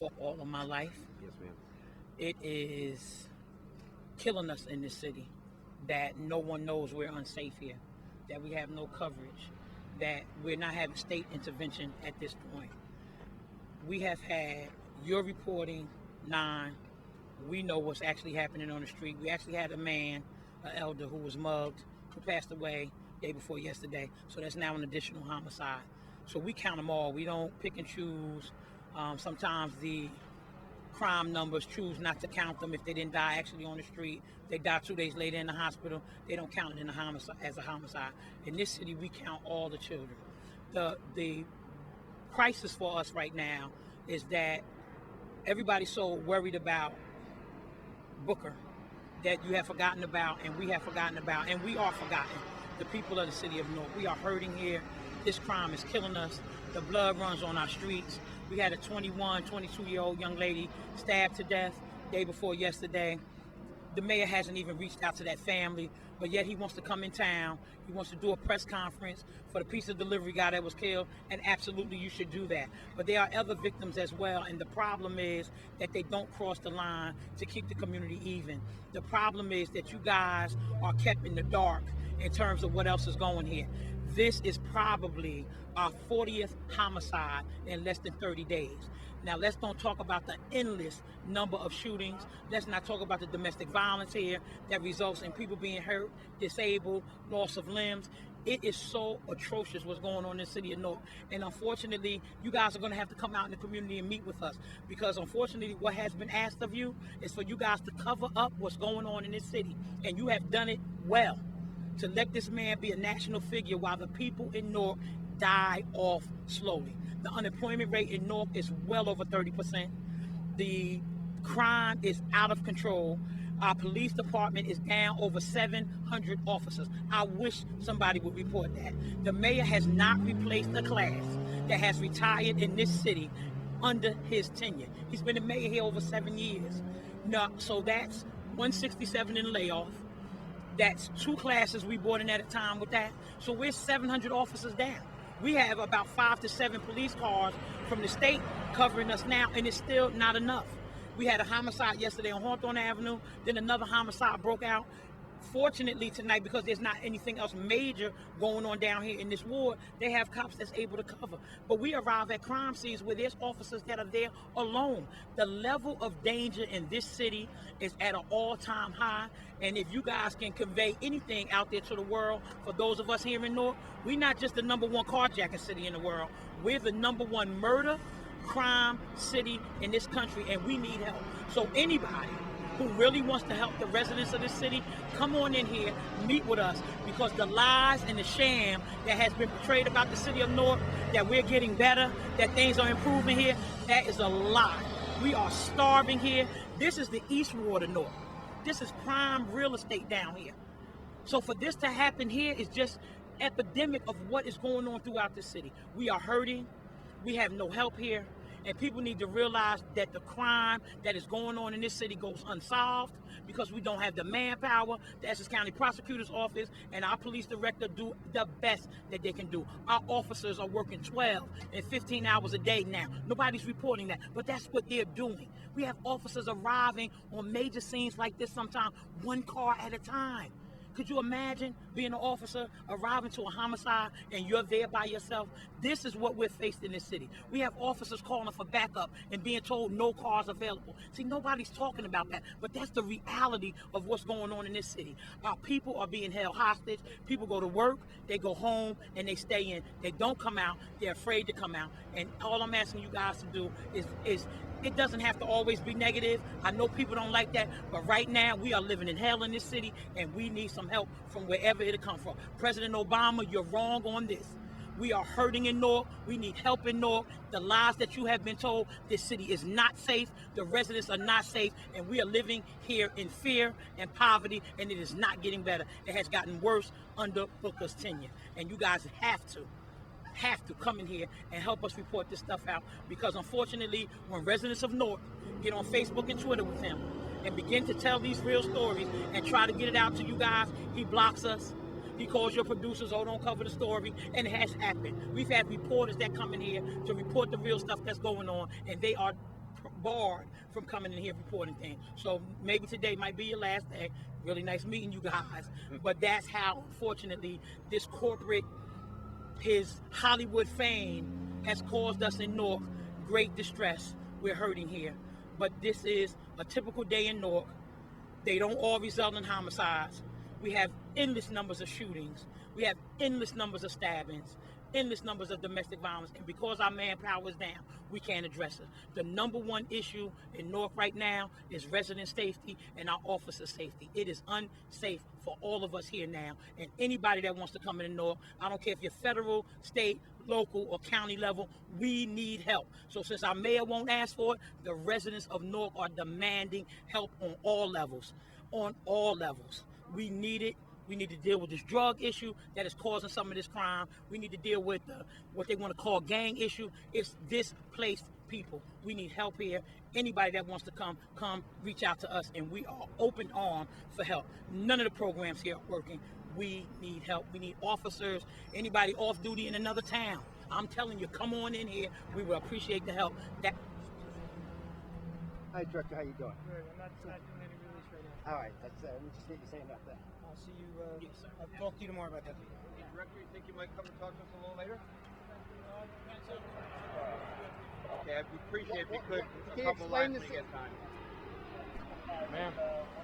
For all of my life. Yes, ma'am. It is killing us in this city that no one knows we're unsafe here, that we have no coverage, that we're not having state intervention at this point. We have had your reporting, 9. We know what's actually happening on the street. We actually had a man, an elder, who was mugged, who passed away day before yesterday. So that's now an additional homicide. So we count them all. We don't pick and choose. Sometimes the crime numbers choose not to count them if they didn't die actually on the street. They die 2 days later in the hospital. They don't count it in the homicide as a homicide. In this city, we count all the children. The crisis for us right now is that everybody's so worried about Booker that you have forgotten about, and we have forgotten about, and we are forgotten. The people of the city of Newark, we are hurting here. This crime is killing us. The blood runs on our streets. We had a 21, 22-year-old young lady stabbed to death day before yesterday. The mayor hasn't even reached out to that family, but yet he wants to come in town. He wants to do a press conference for the pizza delivery guy that was killed, and absolutely you should do that. But there are other victims as well, and the problem is that they don't cross the line to keep the community even. The problem is that you guys are kept in the dark in terms of what else is going here. This is probably our 40th homicide in less than 30 days. Now, let's don't talk about the endless number of shootings. Let's not talk about the domestic violence here that results in people being hurt, disabled, loss of limbs. It is so atrocious what's going on in the city of Newark. And unfortunately, you guys are going to have to come out in the community and meet with us, because unfortunately, what has been asked of you is for you guys to cover up what's going on in this city. And you have done it well, to let this man be a national figure while the people in Newark die off slowly. The unemployment rate in Newark is well over 30%. The crime is out of control. Our police department is down over 700 officers. I wish somebody would report that. The mayor has not replaced a class that has retired in this city under his tenure. He's been the mayor here over 7 years. Now, so that's 167 in layoff. That's 2 classes we brought in at a time with that. So we're 700 officers down. We have about 5 to 7 police cars from the state covering us now, and it's still not enough. We had a homicide yesterday on Hawthorne Avenue, then another homicide broke out. Fortunately tonight, because there's not anything else major going on down here in this ward, they have cops that's able to cover. But we arrive at crime scenes where there's officers that are there alone. The level of danger in this city is at an all-time high. And if you guys can convey anything out there to the world, for those of us here in Newark, we're not just the #1 carjacking city in the world. We're the #1 murder, crime city in this country, and we need help. So anybody who really wants to help the residents of this city, come on in here, meet with us, because the lies and the sham that has been portrayed about the city of Newark, that we're getting better, that things are improving here, that is a lie. We are starving here. This is the East Ward of Newark. This is prime real estate down here. So for this to happen here is just epidemic of what is going on throughout the city. We are hurting. We have no help here. And people need to realize that the crime that is going on in this city goes unsolved because we don't have the manpower. The Essex County Prosecutor's Office and our police director do the best that they can do. Our officers are working 12 and 15 hours a day now. Nobody's reporting that, but that's what they're doing. We have officers arriving on major scenes like this, sometimes 1 car at a time. Could you imagine being an officer arriving to a homicide and you're there by yourself? This is what we're faced in this city. We have officers calling for backup and being told no cars available. See, nobody's talking about that, but that's the reality of what's going on in this city. Our people are being held hostage. People go to work, they go home, and they stay in. They don't come out. They're afraid to come out. And all I'm asking you guys to do is it doesn't have to always be negative. I know people don't like that, but right now we are living in hell in this city, and we need some help from wherever it'll come from. President Obama, you're wrong on this. We are hurting in Newark. We need help in Newark. The lies that you have been told, this city is not safe. The residents are not safe, and we are living here in fear and poverty, and it is not getting better. It has gotten worse under Booker's tenure, and you guys have to come in here and help us report this stuff out, because unfortunately, when residents of Newark get on Facebook and Twitter with him and begin to tell these real stories and try to get it out to you guys, he blocks us. He calls your producers, oh, don't cover the story, and it has happened. We've had reporters that come in here to report the real stuff that's going on, and they are barred from coming in here reporting things. So maybe today might be your last day. Really nice meeting you guys. But that's how, unfortunately, this corporate, his Hollywood fame has caused us in Newark great distress. We're hurting here. But this is a typical day in Newark. They don't all result in homicides. We have endless numbers of shootings. We have endless numbers of stabbings, endless numbers of domestic violence. And because our manpower is down, we can't address it. The number one issue in Newark right now is resident safety and our officer safety. It is unsafe for all of us here now. And anybody that wants to come in Newark, I don't care if you're federal, state, local, or county level, we need help. So since our mayor won't ask for it, the residents of Newark are demanding help on all levels. On all levels. We need it. We need to deal with this drug issue that is causing some of this crime. We need to deal with what they want to call gang issue. It's displaced people. We need help here. Anybody that wants to come reach out to us, and we are open armed for help. None of the programs here are working. We need help. We need officers, anybody off duty in another town. I'm telling you, come on in here. We will appreciate the help. Hi, Director. How you doing? Good. I'm not doing any release right now. All right. Let me just get you saying that. I'll see you. Yes, sir. I'll talk to you tomorrow about that. Director, you think you might come and talk to us a little later? Okay, I'd appreciate if you could Can you a couple explain lines this? when you get time. Ma'am.